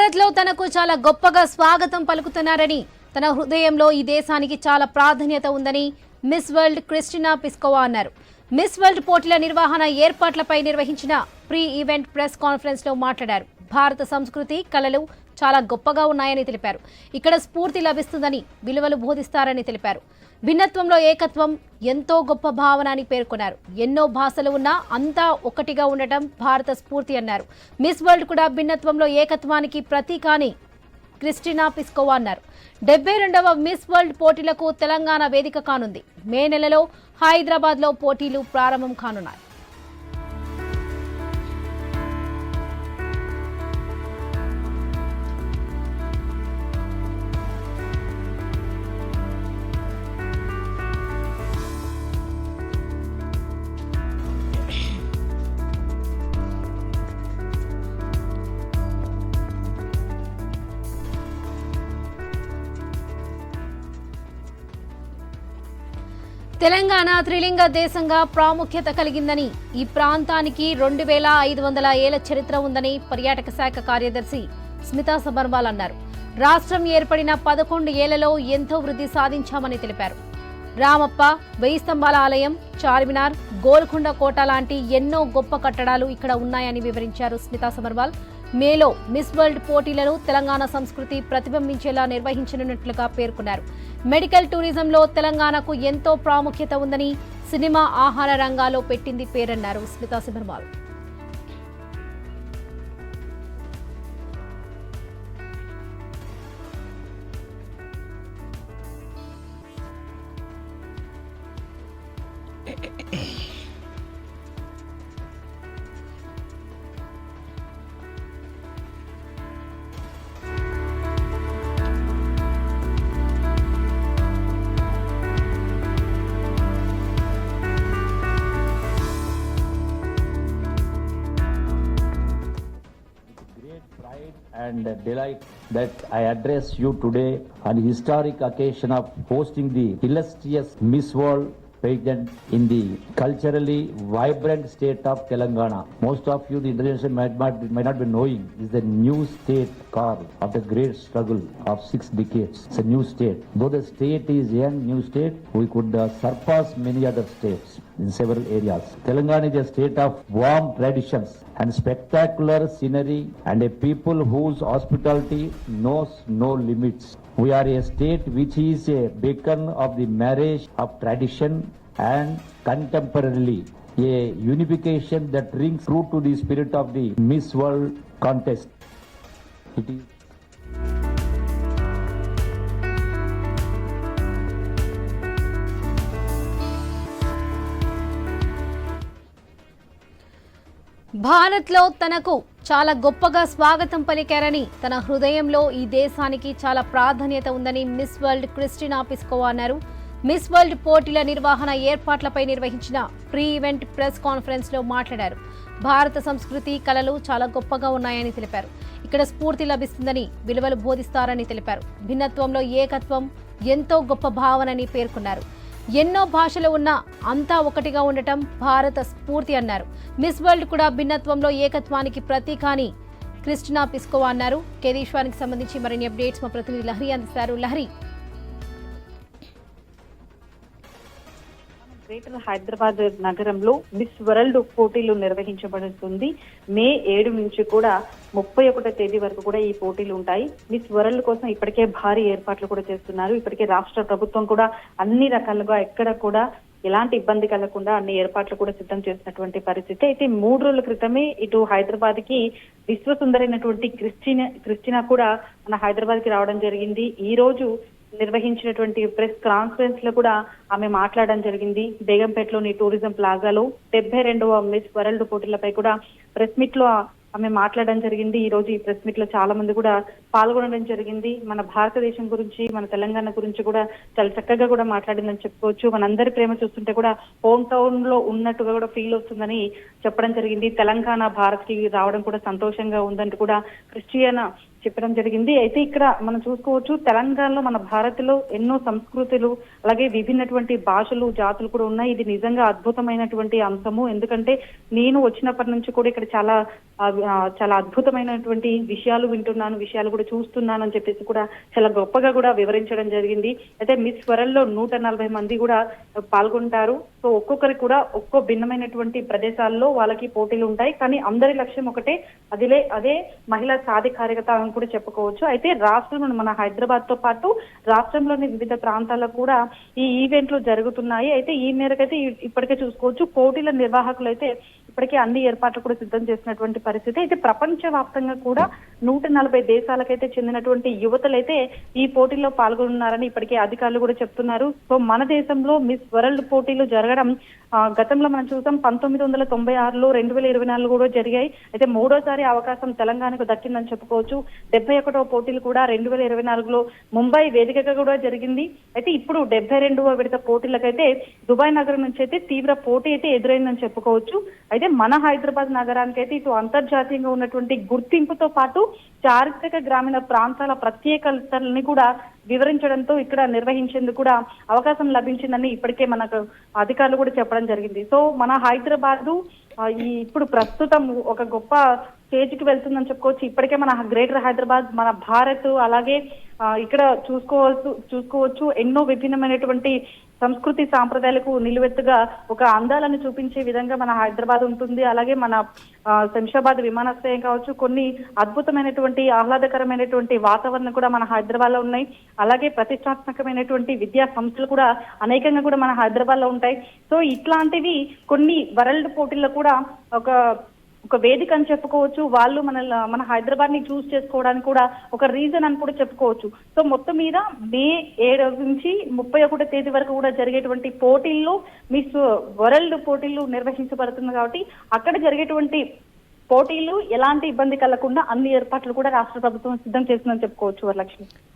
భారత్లో తనకు చాలా గొప్పగా స్వాగతం పలుకుతున్నారని, తన హృదయంలో ఈ దేశానికి చాలా ప్రాధాన్యత ఉందని మిస్ వరల్డ్ క్రిస్టినా పిస్కోవా అన్నారు. మిస్ వరల్డ్ పోటీల నిర్వహణ ఏర్పాట్లపై నిర్వహించిన ప్రీ ఈవెంట్ ప్రెస్ కాన్ఫరెన్స్ లో మాట్లాడారు. భారత సంస్కృతి, కళలు చాలా గొప్పగా ఉన్నాయని తెలిపారు. ఇక్కడ స్ఫూర్తి లభిస్తుందని, విలువలు బోధిస్తారని తెలిపారు. భిన్నత్వంలో ఏకత్వం ఎంతో గొప్ప భావన అని పేర్కొన్నారు. ఎన్నో భాషలు ఉన్నా అంతా ఒకటిగా ఉండటం భారత స్ఫూర్తి అన్నారు. మిస్ వరల్డ్ కూడా భిన్నత్వంలో ఏకత్వానికి ప్రతీక అని క్రిస్టినా పిస్కోవా అన్నారు. 72వ మిస్ వరల్డ్ పోటీలకు తెలంగాణ వేదిక కానుంది. మే నెలలో హైదరాబాద్లో పోటీలు ప్రారంభం కానున్నాయి. తెలంగాణ త్రిలింగ దేశంగా ప్రాముఖ్యత కలిగిందని, ఈ ప్రాంతానికి 2500 ఏళ్ల చరిత్ర ఉందని పర్యాటక శాఖ కార్యదర్శి స్మితా సబర్వాల్ అన్నారు. రాష్ట్రం ఏర్పడిన 11 ఏళ్లలో ఎంతో వృద్ధి సాధించామని తెలిపారు. రామప్ప, 1000 స్తంభాల ఆలయం, చార్మినార్, గోల్కొండ కోట లాంటి ఎన్నో గొప్ప కట్టడాలు ఇక్కడ ఉన్నాయని వివరించారు స్మితా సబర్వాల్. మేలో మిస్ వరల్డ్ పోటీలను తెలంగాణ సంస్కృతి ప్రతిబింబించేలా నిర్వహించనున్నట్లుగా పేర్కొన్నారు. మెడికల్ టూరిజంలో తెలంగాణకు ఎంతో ప్రాముఖ్యత ఉందని, సినిమా, ఆహార రంగాల్లో పెట్టింది పేరన్నారు Smita Sabharwal. And delight that I address you today on the historic occasion of hosting the illustrious Miss World pageant in the culturally vibrant state of Telangana. Most of you, the international might not be knowing, is the new state carved of the great struggle of 6 decades. It's a new state. Though the state is a young new state, we could surpass many other states in several areas. Telangana is a state of warm traditions and spectacular scenery and a people whose hospitality knows no limits. We are a state which is a beacon of the marriage of tradition and contemporarily a unification that rings true to the spirit of the Miss World contest. It is భారత్లో తనకు చాలా గొప్పగా స్వాగతం పలికారని, తన హృదయంలో ఈ దేశానికి చాలా ప్రాధాన్యత ఉందని మిస్ వరల్డ్ క్రిస్టినా పిస్కోవా అన్నారు. మిస్ వరల్డ్ పోటీల నిర్వహణ ఏర్పాట్లపై నిర్వహించిన ప్రీ ఈవెంట్ ప్రెస్ కాన్ఫరెన్స్ లో మాట్లాడారు. భారత సంస్కృతి, కళలు చాలా గొప్పగా ఉన్నాయని తెలిపారు. ఇక్కడ స్ఫూర్తి లభిస్తుందని, విలువలు బోధిస్తారని తెలిపారు. భిన్నత్వంలో ఏకత్వం ఎంతో గొప్ప భావనని పేర్కొన్నారు. ఎన్నో భాషలు ఉన్నా అంతా ఒకటిగా ఉండటం భారత స్ఫూర్తి అన్నారు. మిస్ వరల్డ్ కూడా భిన్నత్వంలో ఏకత్వానికి ప్రతీక అని క్రిస్టినా పిస్కోవా అన్నారు. కేదీశ్వరానికి సంబంధించి మరిన్ని అప్డేట్స్ మా ప్రతినిధి లహరి అందిస్తారు. లహరి, గ్రేటర్ హైదరాబాద్ నగరంలో మిస్ వరల్డ్ పోటీలు నిర్వహించబడుతుంది. మే 7 నుంచి కూడా 31వ తేదీ వరకు కూడా ఈ పోటీలు ఉంటాయి. మిస్ వరల్డ్ కోసం ఇప్పటికే భారీ ఏర్పాట్లు కూడా చేస్తున్నారు. ఇప్పటికే రాష్ట్ర ప్రభుత్వం కూడా అన్ని రకాలుగా ఎక్కడ కూడా ఎలాంటి ఇబ్బంది కలగకుండా అన్ని ఏర్పాట్లు కూడా సిద్ధం చేసినటువంటి పరిస్థితి. అయితే 3 రోజుల క్రితమే ఇటు హైదరాబాద్ కి విశ్వసుందరైనటువంటి క్రిస్టినా కూడా మన హైదరాబాద్ కి రావడం జరిగింది. ఈ రోజు నిర్వహించినటువంటి ప్రెస్ కాన్ఫరెన్స్ లో కూడా ఆమె మాట్లాడడం జరిగింది. బేగంపేటలోని టూరిజం ప్లాజాలో 72వ మిస్ వరల్డ్ పోటీలపై కూడా ప్రెస్ మీట్ లో ఆమె మాట్లాడడం జరిగింది. ఈ రోజు ఈ ప్రెస్ మీట్ లో చాలా మంది కూడా పాల్గొనడం జరిగింది. మన భారతదేశం గురించి, మన తెలంగాణ గురించి కూడా చాలా చక్కగా కూడా మాట్లాడిందని చెప్పుకోవచ్చు. మనందరి ప్రేమ చూస్తుంటే కూడా హోమ్ టౌన్ లో ఉన్నట్టుగా కూడా ఫీల్ వస్తుందని చెప్పడం జరిగింది. తెలంగాణ భారత్ కి రావడం కూడా సంతోషంగా ఉందంటూ కూడా క్రిస్టియన్ చెప్పడం జరిగింది. అయితే ఇక్కడ మనం చూసుకోవచ్చు తెలంగాణలో మన భారత్లో ఎన్నో సంస్కృతులు అలాగే విభిన్నటువంటి భాషలు జాతులు కూడా ఉన్నాయి. ఇది నిజంగా అద్భుతమైనటువంటి అంశము. ఎందుకంటే నేను వచ్చినప్పటి నుంచి కూడా ఇక్కడ చాలా అద్భుతమైనటువంటి విషయాలు వింటున్నాను, విషయాలు కూడా చూస్తున్నాను అని చెప్పేసి కూడా చాలా గొప్పగా కూడా వివరించడం జరిగింది. అయితే మిస్ వరల్డ్ లో 140 మంది కూడా పాల్గొంటారు. సో ఒక్కొక్కరికి కూడా ఒక్కో భిన్నమైనటువంటి ప్రదేశాల్లో వాళ్ళకి పోటీలు ఉంటాయి. కానీ అందరి లక్ష్యం ఒకటే, అదే మహిళా సాధికారికత అని కూడా చెప్పుకోవచ్చు. అయితే రాష్ట్రంలో మన హైదరాబాద్ తో పాటు రాష్ట్రంలోని వివిధ ప్రాంతాల్లో కూడా ఈ ఈవెంట్లు జరుగుతున్నాయి. అయితే ఈ మేరకైతే ఇప్పటికే చూసుకోవచ్చు పోటీల నిర్వాహకులు అయితే ఇప్పటికే అన్ని ఏర్పాట్లు కూడా సిద్ధం చేసినటువంటి పరిస్థితి. అయితే ప్రపంచ వ్యాప్తంగా కూడా 140 దేశాలకైతే చెందినటువంటి యువతలైతే ఈ పోటీల్లో పాల్గొన్నారని ఇప్పటికే అధికారులు కూడా చెప్తున్నారు. సో మన దేశంలో మిస్ వరల్డ్ పోటీలు జరగడం గతంలో మనం చూసాం 1996లో 2024 కూడా జరిగాయి. అయితే మూడోసారి అవకాశం తెలంగాణకు దక్కిందని చెప్పుకోవచ్చు. 71వ పోటీలు కూడా 2024లో ముంబై వేదికగా కూడా జరిగింది. అయితే ఇప్పుడు 72వ విడత పోటీలకైతే దుబాయ్ నగరం నుంచి అయితే తీవ్ర పోటీ అయితే ఎదురైందని చెప్పుకోవచ్చు. అయితే మన హైదరాబాద్ నగరానికి అయితే ఇటు అంతర్జాతీయంగా ఉన్నటువంటి గుర్తింపుతో పాటు చారిత్రక గ్రామీణ ప్రాంతాల ప్రత్యేకతల్ని కూడా వివరించడంతో ఇక్కడ నిర్వహించేందుకు కూడా అవకాశం లభించిందని ఇప్పటికే మనకు అధికారులు కూడా చెప్పడం జరిగింది. సో మన హైదరాబాదు ఇప్పుడు ప్రస్తుతం ఒక గొప్ప స్టేజ్ కి వెళ్తుందని చెప్పుకోవచ్చు. ఇప్పటికే మన గ్రేటర్ హైదరాబాద్, మన భారత్ అలాగే ఇక్కడ చూసుకోవచ్చు ఎన్నో విభిన్నమైనటువంటి సంస్కృతి సాంప్రదాయాలకు నిలువెత్తుగా ఒక అందాలను చూపించే విధంగా మన హైదరాబాద్ ఉంటుంది. అలాగే మన శంషాబాద్ విమానాశ్రయం కావచ్చు, కొన్ని అద్భుతమైనటువంటి ఆహ్లాదకరమైనటువంటి వాతావరణం కూడా మన హైదరాబాద్ లో ఉన్నాయి. అలాగే ప్రతిష్టాత్మకమైనటువంటి విద్యా సంస్థలు కూడా అనేకంగా కూడా మన హైదరాబాద్ లో ఉంటాయి. సో ఇట్లాంటివి కొన్ని వరల్డ్ పోటీల్లో కూడా ఒక వేదిక అని చెప్పుకోవచ్చు. వాళ్ళు మన హైదరాబాద్ ని చూస్ చేసుకోవడానికి కూడా ఒక రీజన్ అని కూడా చెప్పుకోవచ్చు. సో మొత్తం మీద మే 7 నుంచి 31 తేదీ వరకు కూడా జరిగేటువంటి పోటీల్లో మిస్ వరల్డ్ పోటీలు నిర్వహించబడుతుంది కాబట్టి అక్కడ జరిగేటువంటి పోటీలు ఎలాంటి ఇబ్బంది కలగకుండా అన్ని ఏర్పాట్లు కూడా రాష్ట్ర ప్రభుత్వం సిద్ధం చేసిందని చెప్పుకోవచ్చు. వరలక్ష్మి.